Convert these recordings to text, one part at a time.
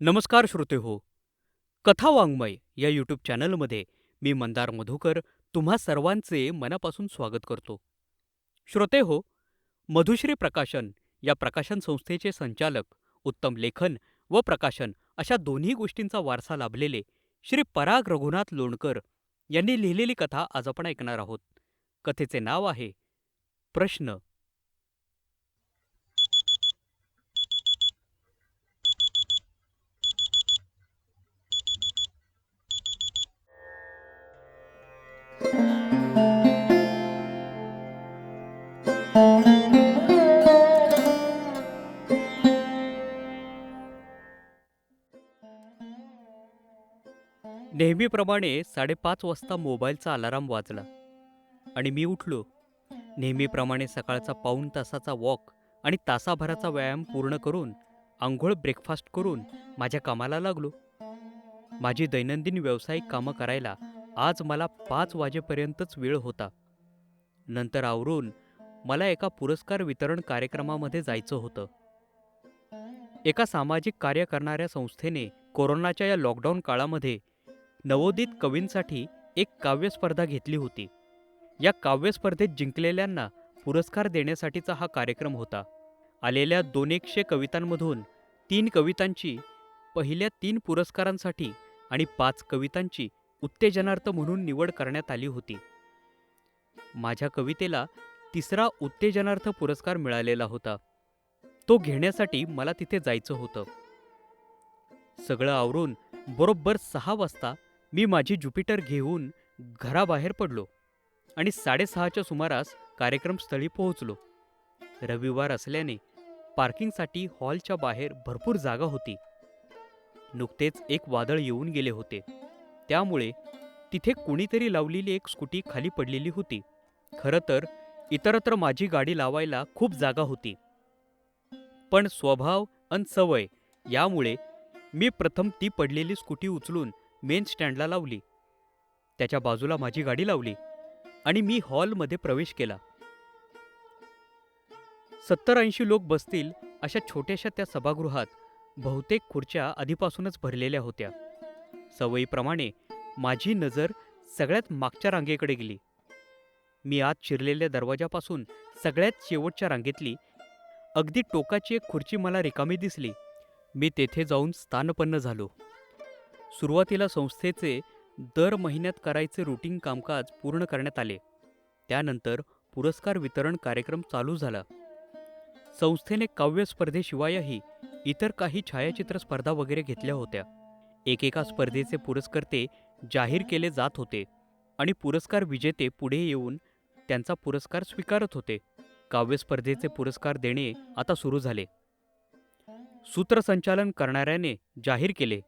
नमस्कार श्रोते हो. कथा वाङ्मय या यूट्यूब चॅनलमध्ये मी मंदार मधुकर तुम्हा सर्वांचे मनापासून स्वागत करतो. श्रोते हो, मधुश्री प्रकाशन या प्रकाशन संस्थेचे संचालक, उत्तम लेखन व प्रकाशन अशा दोन्ही गोष्टींचा वारसा लाभलेले श्री पराग रघुनाथ लोणकर यांनी लिहिलेली कथा आज आपण ऐकणार आहोत. कथेचे नाव आहे प्रश्न. नेहमीप्रमाणे 5:30 वाजता मोबाईलचा अलाराम वाजला आणि मी उठलो. नेहमीप्रमाणे सकाळचा पाऊण तासाचा वॉक आणि तासाभराचा व्यायाम पूर्ण करून अंघोळ ब्रेकफास्ट करून माझ्या कामाला लागलो. माझी दैनंदिन व्यावसायिक कामं करायला आज मला 5 वाजेपर्यंतच वेळ होता. नंतर आवरून मला एका पुरस्कार वितरण कार्यक्रमामध्ये जायचं होतं. एका सामाजिक कार्य करणाऱ्या संस्थेने कोरोनाच्या या लॉकडाऊन काळामध्ये नवोदित कवींसाठी एक काव्यस्पर्धा घेतली होती. या काव्यस्पर्धेत जिंकलेल्यांना पुरस्कार देण्यासाठीचा हा कार्यक्रम होता. आलेल्या 200 कवितांमधून 3 कवितांची पहिल्या 3 पुरस्कारांसाठी आणि 5 कवितांची उत्तेजनार्थ म्हणून निवड करण्यात आली होती. माझ्या कवितेला 3रा उत्तेजनार्थ पुरस्कार मिळालेला होता. तो घेण्यासाठी मला तिथे जायचं होतं. सगळं आवरून बरोबर 6 वाजता मी माझी ज्युपिटर घेऊन घराबाहेर पडलो आणि 6:30च्या सुमारास कार्यक्रमस्थळी पोहोचलो. रविवार असल्याने पार्किंगसाठी हॉलच्या बाहेर भरपूर जागा होती. नुकतेच एक वादळ येऊन गेले होते, त्यामुळे तिथे कुणीतरी लावलेली एक स्कूटी खाली पडलेली होती. खरं तर इतरत्र माझी गाडी लावायला खूप जागा होती, पण स्वभाव अन सवय यामुळे मी प्रथम ती पडलेली स्कूटी उचलून मेन स्टँडला लावली. त्याच्या बाजूला माझी गाडी लावली आणि मी हॉलमध्ये प्रवेश केला. 70-80 लोक बसतील अशा छोट्याशा त्या सभागृहात बहुतेक खुर्च्या आधीपासूनच भरलेल्या होत्या. सवयीप्रमाणे माझी नजर सगळ्यात मागच्या रांगेकडे गेली. मी आत शिरलेल्या दरवाजापासून सगळ्यात शेवटच्या रांगेतली अगदी टोकाची एक खुर्ची मला रिकामी दिसली. मी तेथे जाऊन स्थानपन्न झालो. सुरुवातीला संस्थेचे दर महिन्यात करायचे रुटीन कामकाज पूर्ण करण्यात आले. त्यानंतर पुरस्कार वितरण कार्यक्रम चालू झाला. संस्थेने काव्य स्पर्धेशिवायही इतर काही छायाचित्र स्पर्धा वगैरे घेतल्या होत्या. एकेका स्पर्धेचे पुरस्कर्ते जाहीर केले जात होते आणि पुरस्कार विजेते पुढे येऊन त्यांचा पुरस्कार स्वीकारत होते. काव्य स्पर्धेचे पुरस्कार देणे आता सुरू झाले. सूत्रसंचालन करणाऱ्याने जाहीर केले.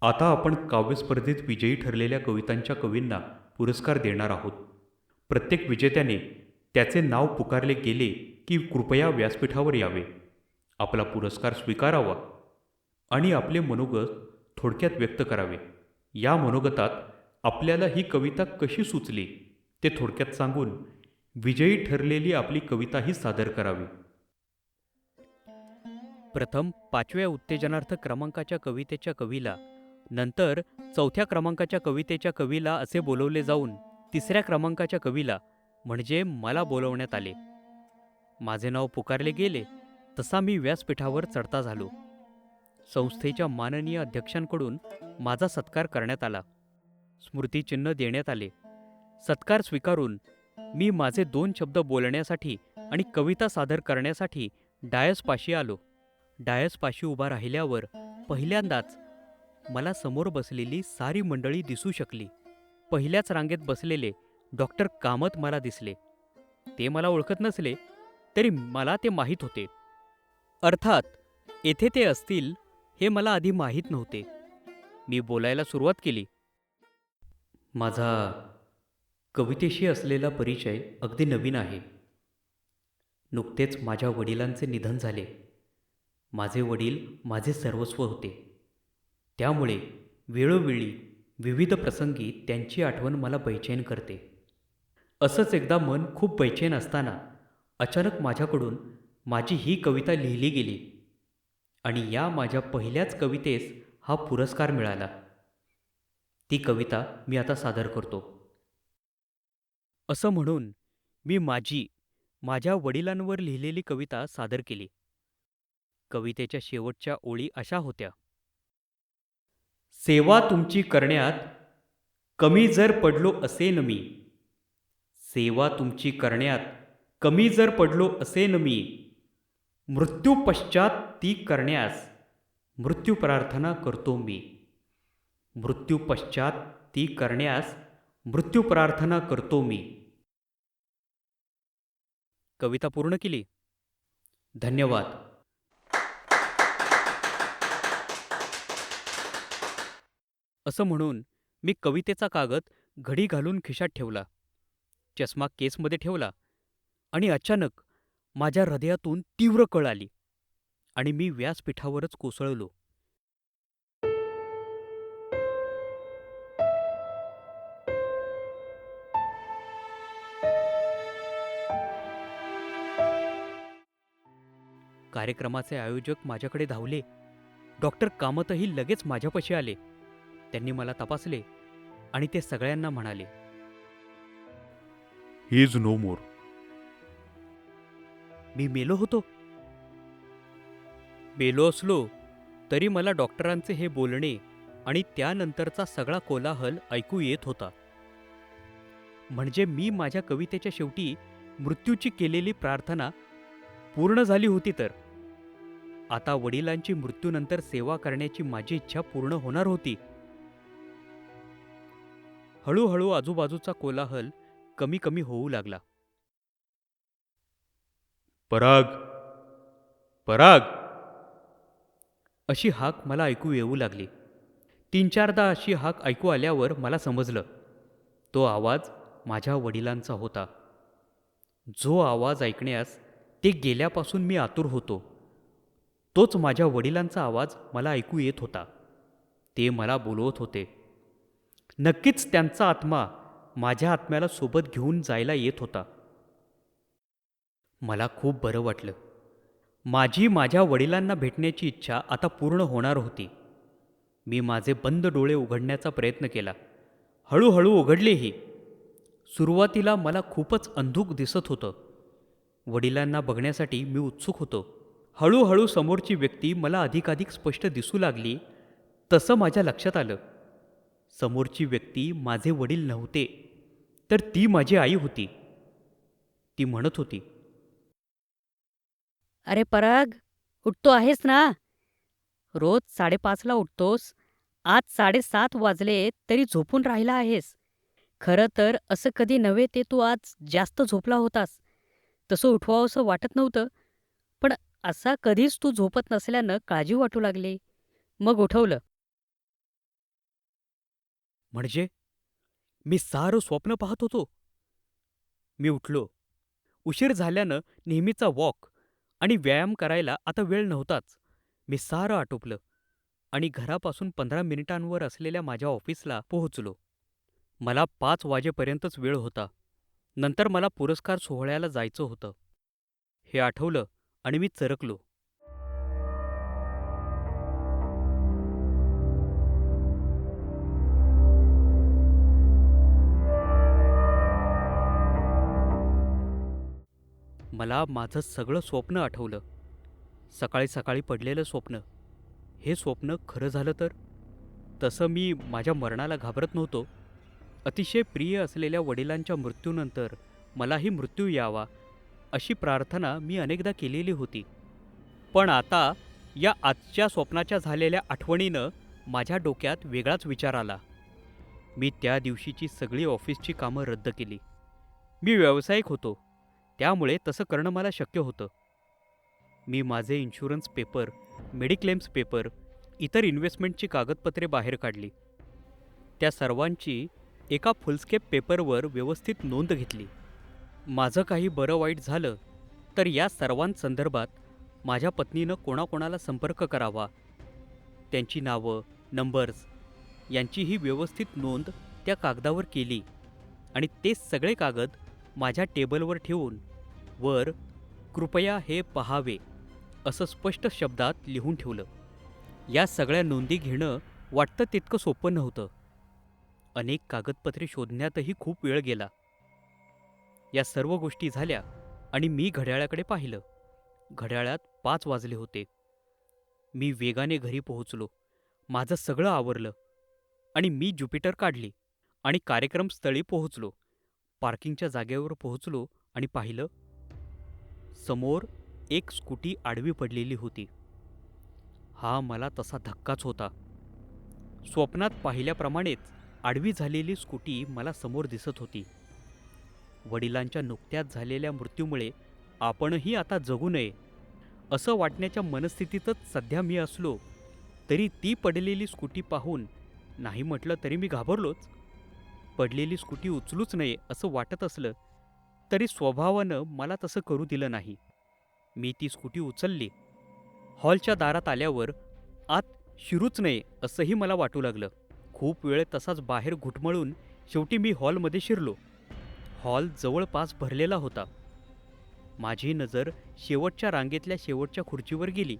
आता आपण काव्यस्पर्धेत विजयी ठरलेल्या कवितांच्या कवींना पुरस्कार देणार आहोत. प्रत्येक विजेत्याने त्याचे नाव पुकारले गेले की कृपया व्यासपीठावर यावे, आपला पुरस्कार स्वीकारावा आणि आपले मनोगत थोडक्यात व्यक्त करावे. या मनोगतात आपल्याला ही कविता कशी सुचली ते थोडक्यात सांगून विजयी ठरलेली आपली कविताही सादर करावी. प्रथम 5व्या उत्तेजनार्थ क्रमांकाच्या कवितेच्या कवीला, नंतर 4थ्या क्रमांकाच्या कवितेच्या कवीला असे बोलवले जाऊन 3ऱ्या क्रमांकाच्या कवीला म्हणजे मला बोलवण्यात आले. माझे नाव पुकारले गेले तसा मी व्यासपीठावर चढता झालो. संस्थेच्या माननीय अध्यक्षांकडून माझा सत्कार करण्यात आला. स्मृतिचिन्ह देण्यात आले. सत्कार स्वीकारून मी माझे 2 शब्द बोलण्यासाठी आणि कविता सादर करण्यासाठी डायसपाशी आलो. डायसपाशी उभा राहिल्यावर पहिल्यांदाच मला समोर बसलेली सारी मंडळी दिसू शकली. पहिल्याच रांगेत बसलेले डॉक्टर कामत मला दिसले. ते मला ओळखत नसले तरी मला ते माहीत होते. अर्थात येथे ते असतील हे मला आधी माहीत नव्हते. मी बोलायला सुरुवात केली. माझा कवितेशी असलेला परिचय अगदी नवीन आहे. नुकतेच माझ्या वडिलांचे निधन झाले. माझे वडील माझे सर्वस्व होते. त्यामुळे वेळोवेळी विविध प्रसंगी त्यांची आठवण मला बैचैन करते. असंच एकदा मन खूप बैचैन असताना अचानक माझ्याकडून माझी ही कविता लिहिली गेली आणि या माझ्या पहिल्याच कवितेस हा पुरस्कार मिळाला. ती कविता मी आता सादर करतो. असं म्हणून मी माझ्या वडिलांवर लिहिलेली कविता सादर केली. कवितेच्या शेवटच्या ओळी अशा होत्या. सेवा तुमची करण्यात कमी जर पडलो असेन मी, सेवा तुमची करण्यात कमी जर पडलो असेन मी, मृत्यू पश्चात ती करण्यास मृत्यू प्रार्थना करतो मी, मृत्यू पश्चात ती करण्यास मृत्यू प्रार्थना करतो मी. कविता पूर्ण केली. धन्यवाद. असं म्हणून मी कवितेचा कागद घडी घालून खिशात ठेवला, चष्मा केसमध्ये ठेवला आणि अचानक माझ्या हृदयातून तीव्र कळ आली आणि मी व्यासपीठावरच कोसळलो. कार्यक्रमाचे आयोजक माझ्याकडे धावले. डॉक्टर कामतही लगेच माझ्यापाशी आले. त्यांनी मला तपासले आणि ते सगळ्यांना म्हणाले, ही इज नो मोर. मी मेलो होतो. मेलो असलो तरी मला डॉक्टरांचे हे बोलणे आणि त्यानंतरचा सगळा कोलाहल ऐकू येत होता. म्हणजे मी माझ्या कवितेच्या शेवटी मृत्यूची केलेली प्रार्थना पूर्ण झाली होती. तर आता वडिलांची मृत्यूनंतर सेवा करण्याची माझी इच्छा पूर्ण होणार होती. हळूहळू आजूबाजूचा कोलाहल कमी कमी होऊ लागला. पराग, पराग. अशी हाक मला ऐकू येऊ लागली. 3-4दा अशी हाक ऐकू आल्यावर मला समजलं, तो आवाज माझ्या वडिलांचा होता. जो आवाज ऐकण्यास ते गेल्यापासून मी आतुर होतो, तोच माझ्या वडिलांचा आवाज मला ऐकू येत होता. ते मला बोलवत होते. नक्कीच त्यांचा आत्मा माझ्या आत्म्याला सोबत घेऊन जायला येत होता. मला खूप बरं वाटलं. माझी माझ्या वडिलांना भेटण्याची इच्छा आता पूर्ण होणार होती. मी माझे बंद डोळे उघडण्याचा प्रयत्न केला. हळूहळू उघडलेही. सुरुवातीला मला खूपच अंधुक दिसत होतं. वडिलांना बघण्यासाठी मी उत्सुक होतो. हळूहळू समोरची व्यक्ती मला अधिकाधिक स्पष्ट दिसू लागली. तसं माझ्या लक्षात आलं, समोरची व्यक्ती माझे वडील नव्हते, तर ती माझी आई होती. ती म्हणत होती, अरे पराग, उठतो आहेस ना? रोज 5:30ला उठतोस. आज 7:30 वाजले तरी झोपून राहिला आहेस. खरं तर असं कधी नव्हे, ते तू आज जास्त झोपला होतास. तसं उठवावंसं वाटत नव्हतं, पण असा कधीच तू झोपत नसल्यानं काळजी वाटू लागली. मग उठवलं. म्हणजे मी सारं स्वप्न पाहत होतो. मी उठलो. उशीर झाल्यानं नेहमीचा वॉक आणि व्यायाम करायला आता वेळ नव्हताच. मी सारं आटोपलं आणि घरापासून 15 मिनिटांवर असलेल्या माझ्या ऑफिसला पोहोचलो. मला 5 वाजेपर्यंतच वेळ होता. नंतर मला पुरस्कार सोहळ्याला जायचं होतं. हे आठवलं आणि मी चरकलो. मला माझं सगळं स्वप्न आठवलं. सकाळी सकाळी पडलेलं स्वप्न. हे स्वप्न खरं झालं तर? तसं मी माझ्या मरणाला घाबरत नव्हतो. अतिशय प्रिय असलेल्या वडिलांच्या मृत्यूनंतर मलाही मृत्यू यावा अशी प्रार्थना मी अनेकदा केलेली होती. पण आता या आजच्या स्वप्नाच्या झालेल्या आठवणीनं माझ्या डोक्यात वेगळाच विचार आला. मी त्या दिवशीची सगळी ऑफिसची कामं रद्द केली. मी व्यावसायिक होतो, त्यामुळे तसं करणं मला शक्य होतं. मी माझे इन्शुरन्स पेपर, मेडिक्लेम्स पेपर, इतर इन्व्हेस्टमेंटची कागदपत्रे बाहेर काढली. त्या सर्वांची एका फुलस्केप पेपरवर व्यवस्थित नोंद घेतली. माझं काही बरं वाईट झालं तर या सर्वांसंदर्भात माझ्या पत्नीनं कोणाकोणाला संपर्क करावा, त्यांची नावं, नंबर्स यांचीही व्यवस्थित नोंद त्या कागदावर केली आणि ते सगळे कागद माझ्या टेबलवर ठेवून वर कृपया हे पहावे असं स्पष्ट शब्दात लिहून ठेवलं. या सगळ्या नोंदी घेणं वाटतं तितकं सोपं नव्हतं. अनेक कागदपत्रे शोधण्यातही खूप वेळ गेला. या सर्व गोष्टी झाल्या आणि मी घड्याळाकडे पाहिलं. घड्याळात 5 वाजले होते. मी वेगाने घरी पोहोचलो. माझं सगळं आवरलं आणि मी ज्युपिटर काढली आणि कार्यक्रमस्थळी पोहोचलो. पार्किंगच्या जागेवर पोहोचलो आणि पाहिलं, समोर एक स्कूटी आडवी पडलेली होती. हा मला तसा धक्काच होता. स्वप्नात पाहिल्याप्रमाणेच आडवी झालेली स्कूटी मला समोर दिसत होती. वडिलांच्या नुकत्याच झालेल्या मृत्यूमुळे आपणही आता जगू नये असं वाटण्याच्या मनस्थितीतच सध्या मी असलो तरी ती पडलेली स्कूटी पाहून नाही म्हटलं तरी मी घाबरलोच. पडलेली स्कूटी उचलूच नये असं वाटत असलं तरी स्वभावानं मला तसं करू दिलं नाही. मी ती स्कूटी उचलली. हॉलच्या दारात आल्यावर आत शिरूच नये असंही मला वाटू लागलं. खूप वेळ तसाच बाहेर घुटमळून शेवटी मी हॉलमध्ये शिरलो. हॉल जवळपास भरलेला होता. माझी नजर शेवटच्या रांगेतल्या शेवटच्या खुर्चीवर गेली.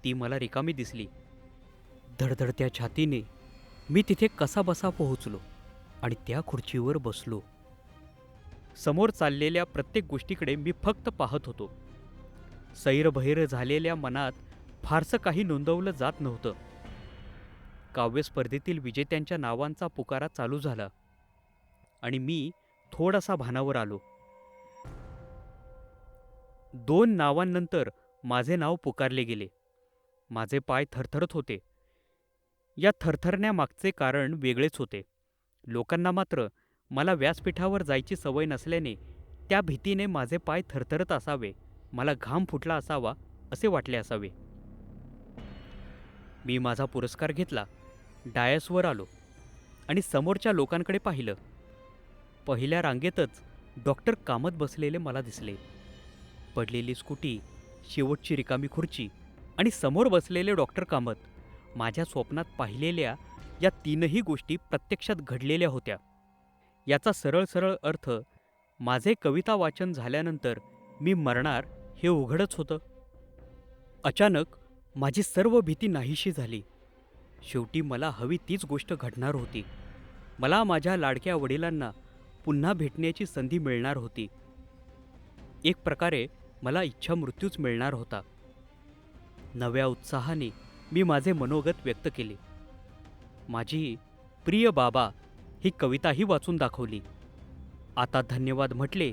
ती मला रिकामी दिसली. धडधडत्या छातीने मी तिथे कसाबसा पोहोचलो आणि त्या खुर्चीवर बसलो. समोर चाललेल्या प्रत्येक गोष्टीकडे मी फक्त पाहत होतो. सैरभैर झालेल्या मनात फारसं काही नोंदवलं जात नव्हतं. काव्यस्पर्धेतील विजेत्यांच्या नावांचा पुकारा चालू झाला आणि मी थोडासा भानावर आलो. 2 नावांनंतर माझे नाव पुकारले गेले. माझे पाय थरथरत होते. या थरथरण्यामागचे कारण वेगळेच होते. लोकांना मात्र मला व्यासपीठावर जायची सवय नसल्याने त्या भीतीने माझे पाय थरथरत असावे, मला घाम फुटला असावा असे वाटले असावे. मी माझा पुरस्कार घेतला, डायसवर आलो आणि समोरच्या लोकांकडे पाहिलं. पहिल्या रांगेतच डॉक्टर कामत बसलेले मला दिसले. पडलेली स्कूटी, शेवटची रिकामी खुर्ची आणि समोर बसलेले डॉक्टर कामत, माझ्या स्वप्नात पाहिलेल्या या 3ही गोष्टी प्रत्यक्षात घडलेल्या होत्या. याचा सरळ सरळ अर्थ माझे कविता वाचन झाल्यानंतर मी मरणार हे उघडच होतं. अचानक माझी सर्व भीती नाहीशी झाली. शेवटी मला हवी तीच गोष्ट घडणार होती. मला माझ्या लाडक्या वडिलांना पुन्हा भेटण्याची संधी मिळणार होती. एक प्रकारे मला इच्छा मृत्यूच मिळणार होता. नव्या उत्साहाने मी माझे मनोगत व्यक्त केले. माझी प्रिय बाबा ही कविताही वाचून दाखवली. आता धन्यवाद म्हटले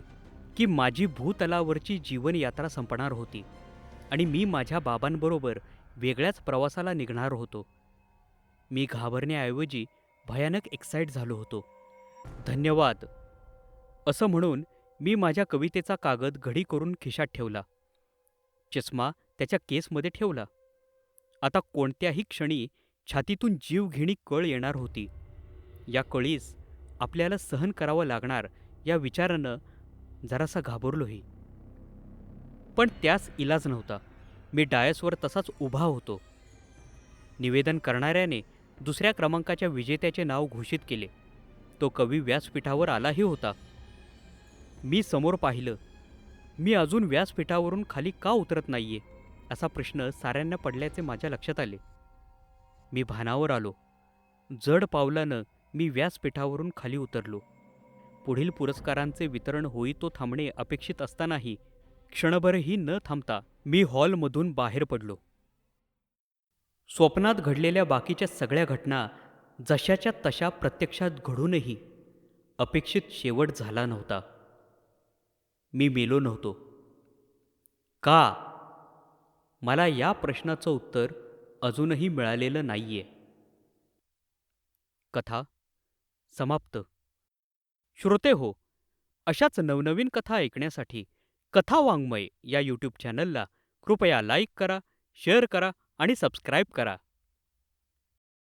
की माझी भूतलावरची जीवनयात्रा संपणार होती आणि मी माझ्या बाबांबरोबर वेगळ्याच प्रवासाला निघणार होतो. मी घाबरण्याऐवजी भयानक एक्साईट झालो होतो. धन्यवाद असं म्हणून मी माझ्या कवितेचा कागद घडी करून खिशात ठेवला. चष्मा त्याच्या केसमध्ये ठेवला. आता कोणत्याही क्षणी छातीतून जीवघेणी कळ येणार होती. या कळीस आपल्याला सहन करावं लागणार या विचारानं जरासा घाबरलोही. पण त्यास इलाज नव्हता. मी डायसवर तसाच उभा होतो. निवेदन करणाऱ्याने 2ऱ्या क्रमांकाच्या विजेत्याचे नाव घोषित केले. तो कवी व्यासपीठावर आलाही होता. मी समोर पाहिलं. मी अजून व्यासपीठावरून खाली का उतरत नाहीये असा प्रश्न साऱ्यांना पडल्याचे माझ्या लक्षात आले. मी भानावर आलो. जड पावलानं मी व्यासपीठावरून खाली उतरलो. पुढील पुरस्कारांचे वितरण होई तो थांबणे अपेक्षित असतानाही क्षणभरही न थांबता मी हॉलमधून बाहेर पडलो. स्वप्नात घडलेल्या बाकीच्या सगळ्या घटना जशाच्या तशा प्रत्यक्षात घडूनही अपेक्षित शेवट झाला नव्हता. मी मेलो नव्हतो. का? मला या प्रश्नाचं उत्तर अजूनही मिळालेलं नाहीये. कथा समाप्त. श्रोते हो, अशाच नवनवीन कथा ऐकण्यासाठी कथा वाङ्मय या यूट्यूब चॅनलला कृपया लाईक करा, शेअर करा आणि सबस्क्राईब करा.